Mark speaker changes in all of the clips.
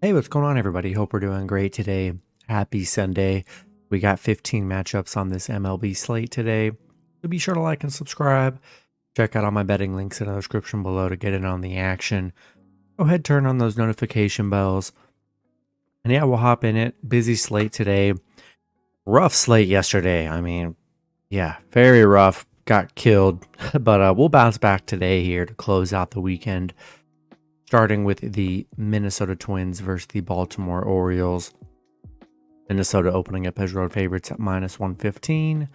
Speaker 1: Hey, what's going on, everybody? Hope we're doing great today. Happy Sunday. We got 15 matchups on this MLB slate today. So be sure to like and subscribe. Check out all my betting links in the description below to get in on the action. Go ahead, turn on those notification bells. And yeah, we'll hop in it. Busy slate today. Rough slate yesterday. Yeah, very rough. Got killed. But we'll bounce back today here to close out the weekend. Starting with the Minnesota Twins versus the Baltimore Orioles. Minnesota opening up as road favorites at minus 115.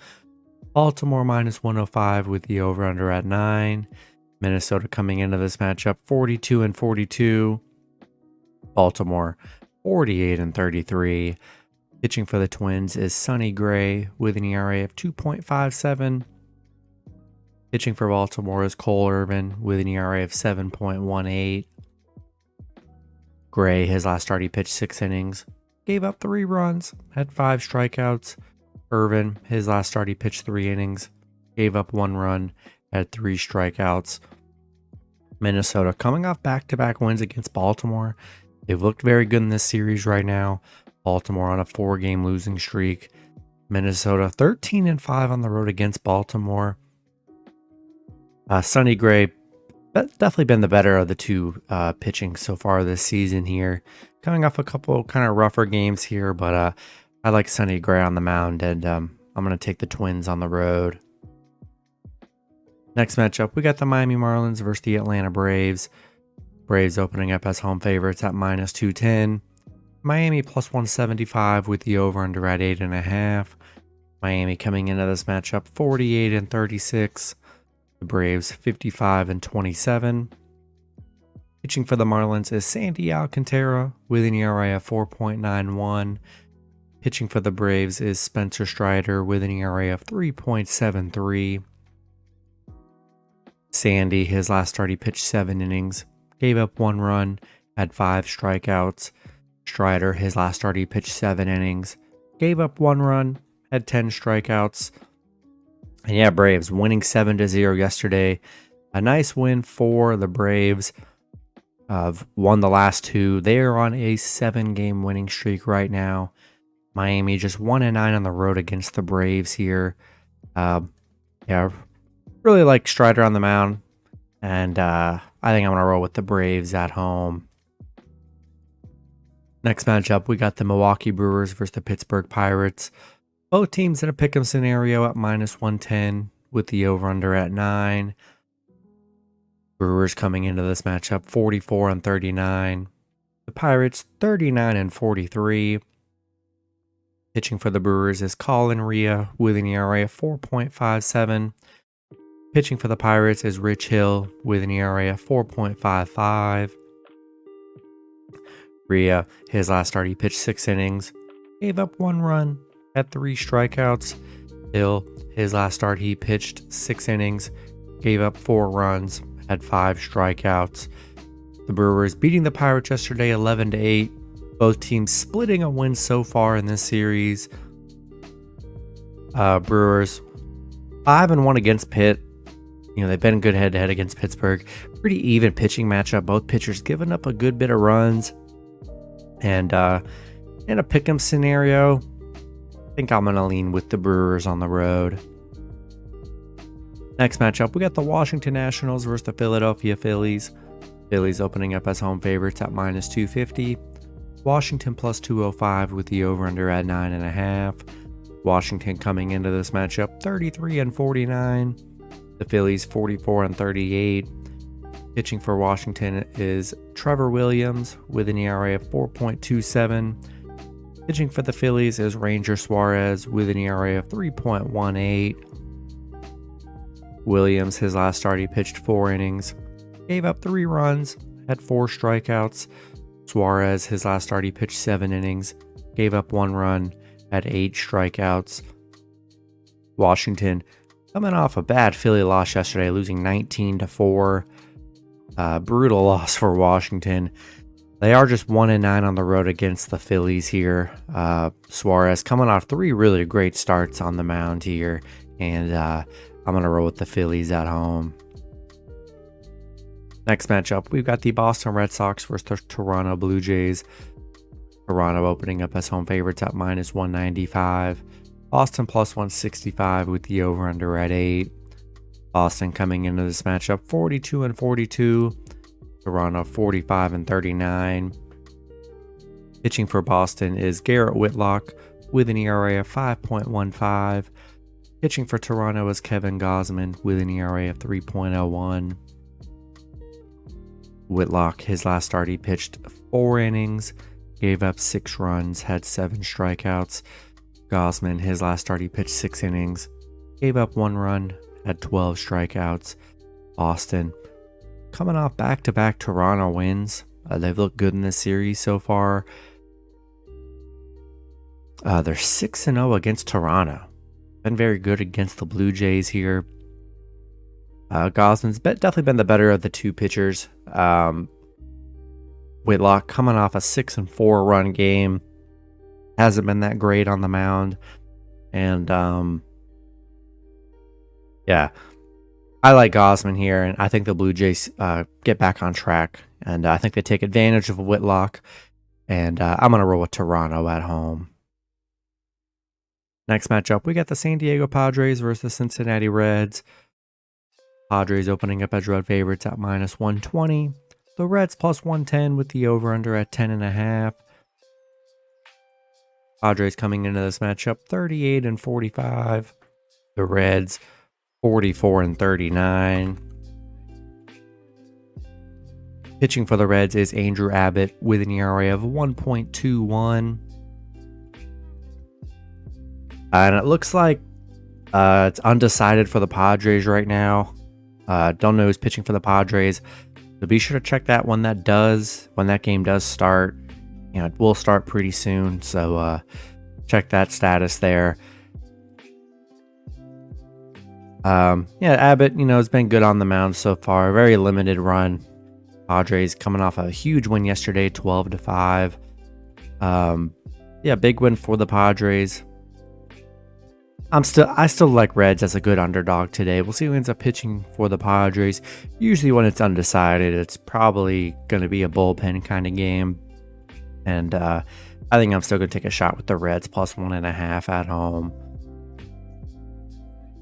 Speaker 1: Baltimore minus 105 with the over-under at 9. Minnesota coming into this matchup 42-42. Baltimore 48-33. Pitching for the Twins is Sonny Gray with an ERA of 2.57. Pitching for Baltimore is Cole Irvin with an ERA of 7.18. Gray, his last start, he pitched 6 innings, gave up 3 runs, had 5 strikeouts. Irvin, his last start, he pitched 3 innings, gave up 1 run, had 3 strikeouts. Minnesota coming off back-to-back wins against Baltimore. They've looked very good in this series right now. Baltimore on a 4-game losing streak. Minnesota 13-5 on the road against Baltimore. Sonny Gray, definitely been the better of the two pitching so far this season here. Coming off a couple kind of rougher games here, but I like Sonny Gray on the mound, and I'm going to take the Twins on the road. Next matchup, we got the Miami Marlins versus the Atlanta Braves. Braves opening up as home favorites at minus 210. Miami plus 175 with the over-under at 8.5. Miami coming into this matchup 48-36. The Braves 55-27. Pitching for the Marlins is Sandy Alcantara with an ERA of 4.91. Pitching for the Braves is Spencer Strider with an ERA of 3.73. Sandy, his last start, he pitched 7 innings, gave up 1 run, had 5 strikeouts. Strider, his last start, he pitched 7 innings, gave up 1 run, had 10 strikeouts. And yeah, Braves winning 7-0 yesterday. A nice win for the Braves. Won the last 2. They are on a 7-game winning streak right now. Miami just 1-9 on the road against the Braves here. Really like Strider on the mound. And I think I'm going to roll with the Braves at home. Next matchup, we got the Milwaukee Brewers versus the Pittsburgh Pirates. Both teams in a pick'em scenario at minus 110 with the over-under at 9. Brewers coming into this matchup 44-39. The Pirates 39-43. Pitching for the Brewers is Colin Rea with an ERA of 4.57. Pitching for the Pirates is Rich Hill with an ERA of 4.55. Rea, his last start, he pitched 6 innings, gave up 1 run, had 3 strikeouts. Hill, his last start, he pitched 6 innings, gave up 4 runs, had 5 strikeouts. The Brewers beating the Pirates yesterday 11-8. Both teams splitting a win so far in this series. Brewers 5-1 against Pitt. They've been good head-to-head against Pittsburgh. Pretty even pitching matchup. Both pitchers giving up a good bit of runs. And in a pick'em scenario, I think I'm going to lean with the Brewers on the road. Next matchup, we got the Washington Nationals versus the Philadelphia Phillies. Phillies opening up as home favorites at minus 250. Washington plus 205 with the over-under at 9.5. Washington coming into this matchup 33-49. The Phillies 44-38. Pitching for Washington is Trevor Williams with an ERA of 4.27. Pitching for the Phillies is Ranger Suarez with an ERA of 3.18. Williams, his last start, he pitched 4 innings, gave up 3 runs, had 4 strikeouts. Suarez, his last start, he pitched 7 innings, gave up 1 run, had 8 strikeouts. Washington coming off a bad Philly loss yesterday, losing 19-4. Brutal loss for Washington. They are just 1-9 on the road against the Phillies here. Suarez coming off 3 really great starts on the mound here. And I'm going to roll with the Phillies at home. Next matchup, we've got the Boston Red Sox versus the Toronto Blue Jays. Toronto opening up as home favorites at minus 195. Boston plus 165 with the over-under at 8. Boston coming into this matchup 42-42. Toronto 45-39. Pitching for Boston is Garrett Whitlock with an ERA of 5.15. Pitching for Toronto is Kevin Gausman with an ERA of 3.01. Whitlock, his last start, he pitched 4 innings, gave up 6 runs, had 7 strikeouts. Gausman, his last start, he pitched 6 innings, gave up 1 run, had 12 strikeouts. Boston, coming off back-to-back Toronto wins. They've looked good in this series so far. They're 6-0 against Toronto. Been very good against the Blue Jays here. Gausman's definitely been the better of the two pitchers. Whitlock coming off a 6-4 run game. Hasn't been that great on the mound. And yeah, I like Gausman here, and I think the Blue Jays get back on track. And I think they take advantage of Whitlock. And I'm going to roll with Toronto at home. Next matchup, we got the San Diego Padres versus the Cincinnati Reds. Padres opening up as road favorites at minus 120. The Reds plus 110 with the over-under at 10.5. Padres coming into this matchup 38-45. The Reds 44-39. Pitching for the Reds is Andrew Abbott with an ERA of 1.21. And it looks like it's undecided for the Padres right now. Don't know who's pitching for the Padres. So be sure to check that when that game does start. You know, it will start pretty soon. So check that status there. Yeah, Abbott, has been good on the mound so far. Very limited run. Padres coming off a huge win yesterday, 12-5. Yeah, big win for the Padres. I still like Reds as a good underdog today. We'll see who ends up pitching for the Padres. Usually when it's undecided, it's probably going to be a bullpen kind of game. And I think I'm still going to take a shot with the Reds plus 1.5 at home.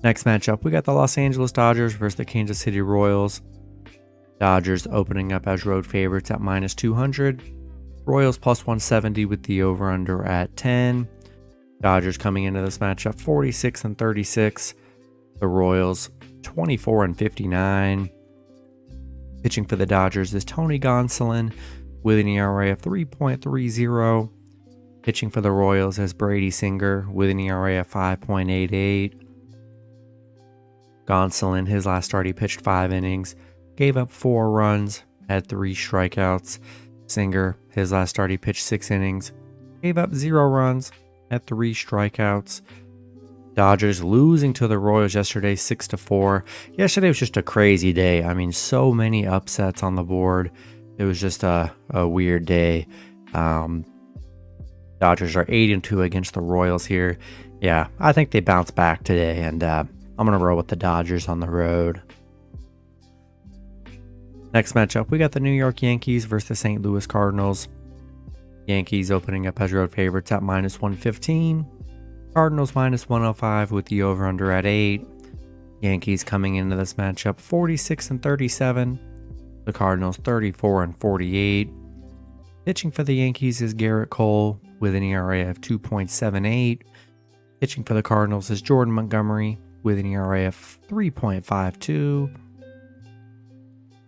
Speaker 1: Next matchup, we got the Los Angeles Dodgers versus the Kansas City Royals. Dodgers opening up as road favorites at minus 200. Royals plus 170 with the over-under at 10. Dodgers coming into this matchup 46-36. The Royals 24-59. Pitching for the Dodgers is Tony Gonsolin with an ERA of 3.30. Pitching for the Royals is Brady Singer with an ERA of 5.88. Gonsolin, his last start, he pitched 5 innings, gave up 4 runs, had 3 strikeouts. Singer, his last start, he pitched 6 innings, gave up 0 runs, had 3 strikeouts. Dodgers losing to the Royals yesterday 6-4. Yesterday was just a crazy day. I mean, so many upsets on the board. It was just a weird day. Dodgers are 8-2 against the Royals here. Yeah, I think they bounce back today, and I'm going to roll with the Dodgers on the road. Next matchup, we got the New York Yankees versus the St. Louis Cardinals. Yankees opening up as road favorites at minus 115. Cardinals minus 105 with the over-under at 8. Yankees coming into this matchup 46-37. The Cardinals 34-48. Pitching for the Yankees is Garrett Cole with an ERA of 2.78. Pitching for the Cardinals is Jordan Montgomery with an ERA of 3.52.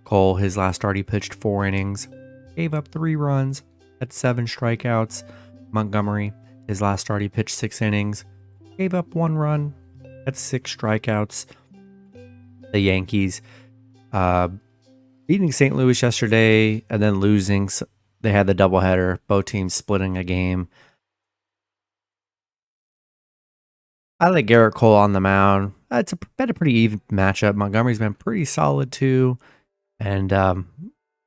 Speaker 1: Cole, his last start, he pitched 4 innings, gave up 3 runs, had 7 strikeouts. Montgomery, his last start, he pitched 6 innings, gave up 1 run, had 6 strikeouts. The Yankees beating St. Louis yesterday and then losing. They had the doubleheader, both teams splitting a game. I like Garrett Cole on the mound. It's been a pretty even matchup. Montgomery's been pretty solid too, and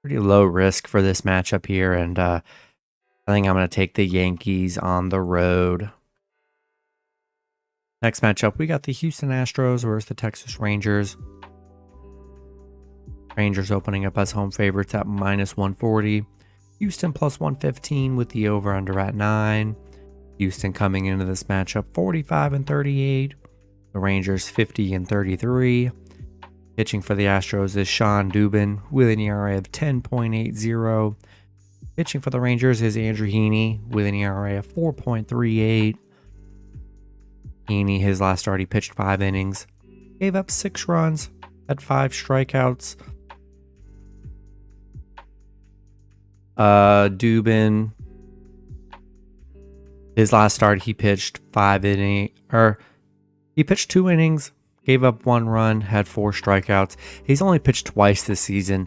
Speaker 1: pretty low risk for this matchup here. And I think I'm going to take the Yankees on the road. Next matchup, we got the Houston Astros versus the Texas Rangers. Rangers opening up as home favorites at minus 140. Houston plus 115 with the over-under at 9. Houston coming into this matchup 45-38. The Rangers 50-33. Pitching for the Astros is Sean Dubin with an ERA of 10.80. Pitching for the Rangers is Andrew Heaney with an ERA of 4.38. Heaney, his last start, he pitched 5 innings. Gave up 6 runs, had 5 strikeouts. Dubin, his last start, he pitched 2 innings, gave up 1 run, had 4 strikeouts. He's only pitched twice this season.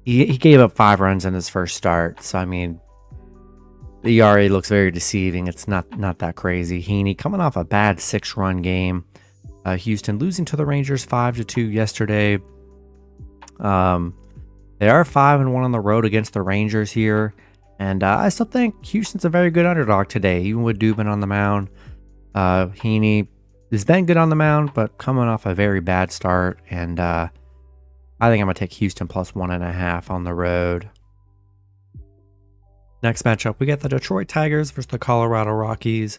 Speaker 1: He gave up 5 runs in his first start. So, I mean, the ERA looks very deceiving. It's not that crazy. Heaney coming off a bad 6-run game. Houston losing to the Rangers 5-2 yesterday. They are 5-1 on the road against the Rangers here. And I still think Houston's a very good underdog today, even with Dubin on the mound. Heaney has been good on the mound, but coming off a very bad start. And I think I'm going to take Houston plus 1.5 on the road. Next matchup, we got the Detroit Tigers versus the Colorado Rockies.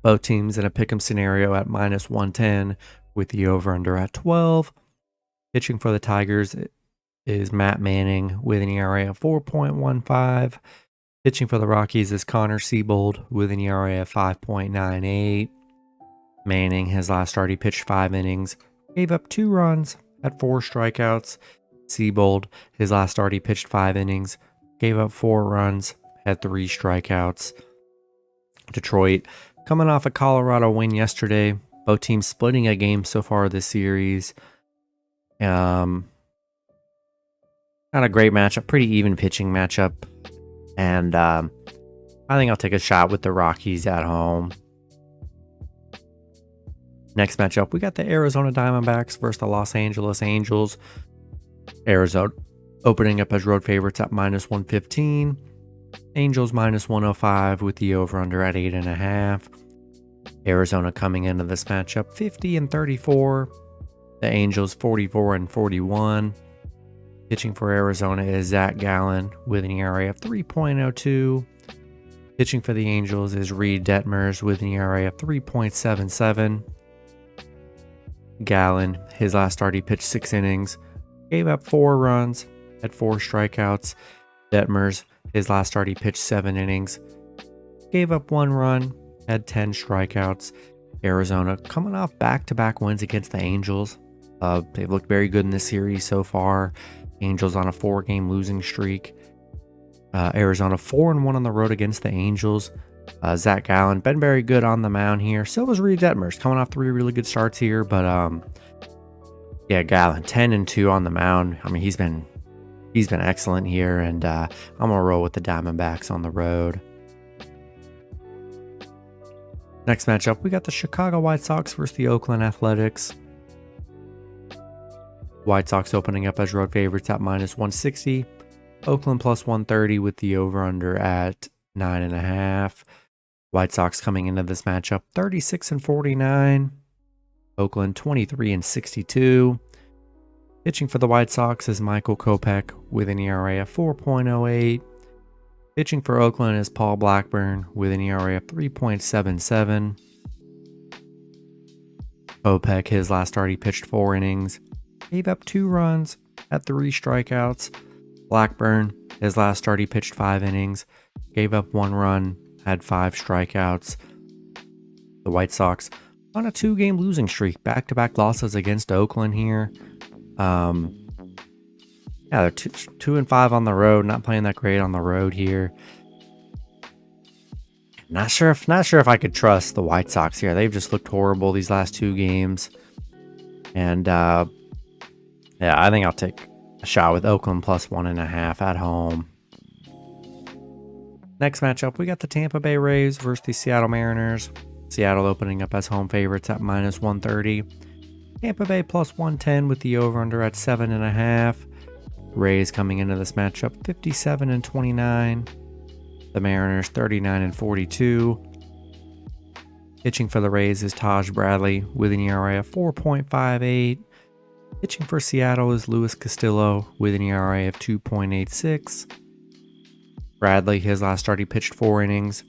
Speaker 1: Both teams in a pick'em scenario at minus 110 with the over-under at 12. Pitching for the Tigers is Matt Manning with an ERA of 4.15. Pitching for the Rockies is Connor Siebold with an ERA of 5.98. Manning, his last start, he pitched 5 innings, gave up 2 runs, had 4 strikeouts. Siebold, his last start, he pitched 5 innings, gave up 4 runs, had 3 strikeouts. Detroit, coming off a Colorado win yesterday. Both teams splitting a game so far this series. Not a great matchup, pretty even pitching matchup. And I think I'll take a shot with the Rockies at home. Next matchup, we got the Arizona Diamondbacks versus the Los Angeles Angels. Arizona opening up as road favorites at minus 115. Angels minus 105 with the over-under at 8.5. Arizona coming into this matchup 50-34. The Angels 44-41. Pitching for Arizona is Zach Gallen with an ERA of 3.02. Pitching for the Angels is Reed Detmers with an ERA of 3.77. Gallen, his last start, he pitched 6 innings, gave up 4 runs, had 4 strikeouts. Detmers, his last start, he pitched 7 innings, gave up 1 run, had 10 strikeouts. Arizona coming off back-to-back wins against the Angels. They've looked very good in this series so far. Angels on a 4-game losing streak. Arizona 4-1 on the road against the Angels. Zach Gallen been very good on the mound here. So was Reed Detmers, coming off 3 really good starts here. But yeah, Gallen 10-2 on the mound. I mean, he's been excellent here, and I'm gonna roll with the Diamondbacks on the road. Next matchup, we got the Chicago White Sox versus the Oakland Athletics. White Sox opening up as road favorites at minus 160. Oakland plus 130 with the over-under at 9.5. White Sox coming into this matchup 36-49. Oakland 23-62. Pitching for the White Sox is Michael Kopech with an ERA of 4.08. Pitching for Oakland is Paul Blackburn with an ERA of 3.77. Kopech, his last start, he pitched 4 innings, gave up 2 runs, had 3 strikeouts. Blackburn, his last start, he pitched 5 innings, gave up 1 run, had 5 strikeouts. The White Sox on a 2-game losing streak, back-to-back losses against Oakland here. Yeah, they're 2-5 on the road, not playing that great on the road here. Not sure if I could trust the White Sox here. They've just looked horrible these last 2 games. And yeah, I think I'll take a shot with Oakland plus 1.5 at home. Next matchup, we got the Tampa Bay Rays versus the Seattle Mariners. Seattle opening up as home favorites at minus 130. Tampa Bay plus 110 with the over-under at 7.5. Rays coming into this matchup 57-29. The Mariners 39-42. Pitching for the Rays is Taj Bradley with an ERA of 4.58. Pitching for Seattle is Luis Castillo with an ERA of 2.86. Bradley, his last start, he pitched 4 innings,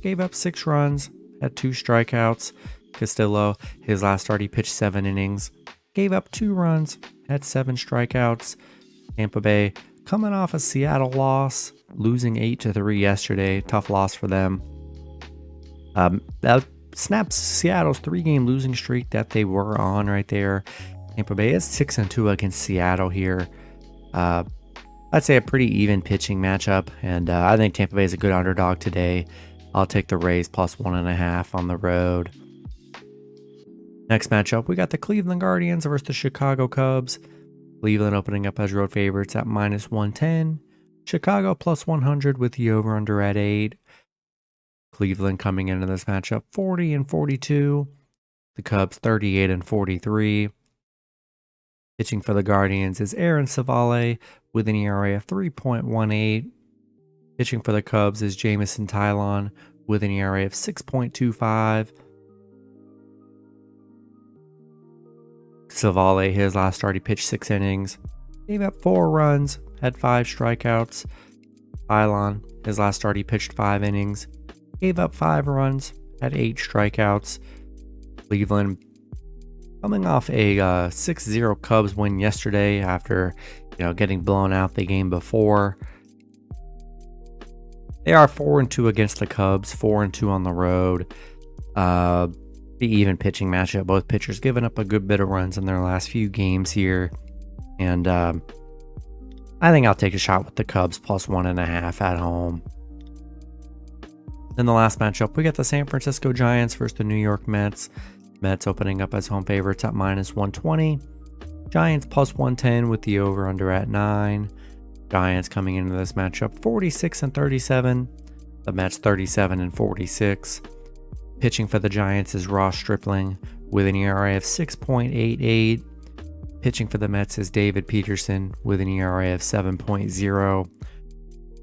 Speaker 1: gave up 6 runs, had 2 strikeouts. Castillo, his last start, he pitched 7 innings, gave up 2 runs, had 7 strikeouts. Tampa Bay, coming off a Seattle loss, losing 8-3 yesterday. Tough loss for them. That snaps Seattle's 3-game losing streak that they were on right there. Tampa Bay is 6-2 against Seattle here. I'd say a pretty even pitching matchup, and I think Tampa Bay is a good underdog today. I'll take the Rays plus 1.5 on the road. Next matchup, we got the Cleveland Guardians versus the Chicago Cubs. Cleveland opening up as road favorites at -110. Chicago plus 100 with the over-under at 8. Cleveland coming into this matchup 40-42. The Cubs 38-43. Pitching for the Guardians is Aaron Savale with an ERA of 3.18. Pitching for the Cubs is Jamison Tylon with an ERA of 6.25. Savale, his last start, he pitched 6 innings, gave up 4 runs, had 5 strikeouts. Tylon, his last start, he pitched 5 innings, gave up 5 runs, had 8 strikeouts. Cleveland coming off a 6-0 Cubs win yesterday after getting blown out the game before. They are 4-2 against the Cubs, 4-2 on the road. The even pitching matchup. Both pitchers giving up a good bit of runs in their last few games here. And I think I'll take a shot with the Cubs plus 1.5 at home. In the last matchup, we got the San Francisco Giants versus the New York Mets. Mets opening up as home favorites at -120. Giants plus 110 with the over-under at 9. Giants coming into this matchup 46-37. The Mets 37-46. Pitching for the Giants is Ross Stripling with an ERA of 6.88. Pitching for the Mets is David Peterson with an ERA of 7.0.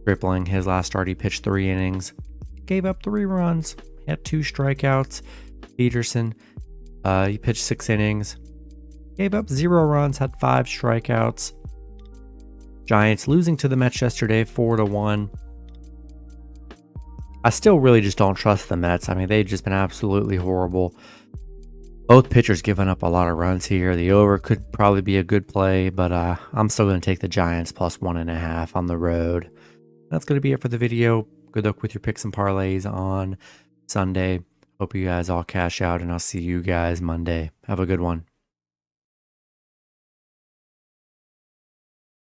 Speaker 1: Stripling, his last start, he pitched 3 innings, gave up 3 runs, had 2 strikeouts. Peterson, he pitched 6 innings, gave up 0 runs, had 5 strikeouts. Giants losing to the Mets yesterday 4-1. I still really just don't trust the Mets. I mean, they've just been absolutely horrible. Both pitchers giving up a lot of runs here. The over could probably be a good play, but I'm still going to take the Giants plus 1.5 on the road. That's going to be it for the video. Good luck with your picks and parlays on Sunday. Hope you guys all cash out, and I'll see you guys Monday. Have a good one.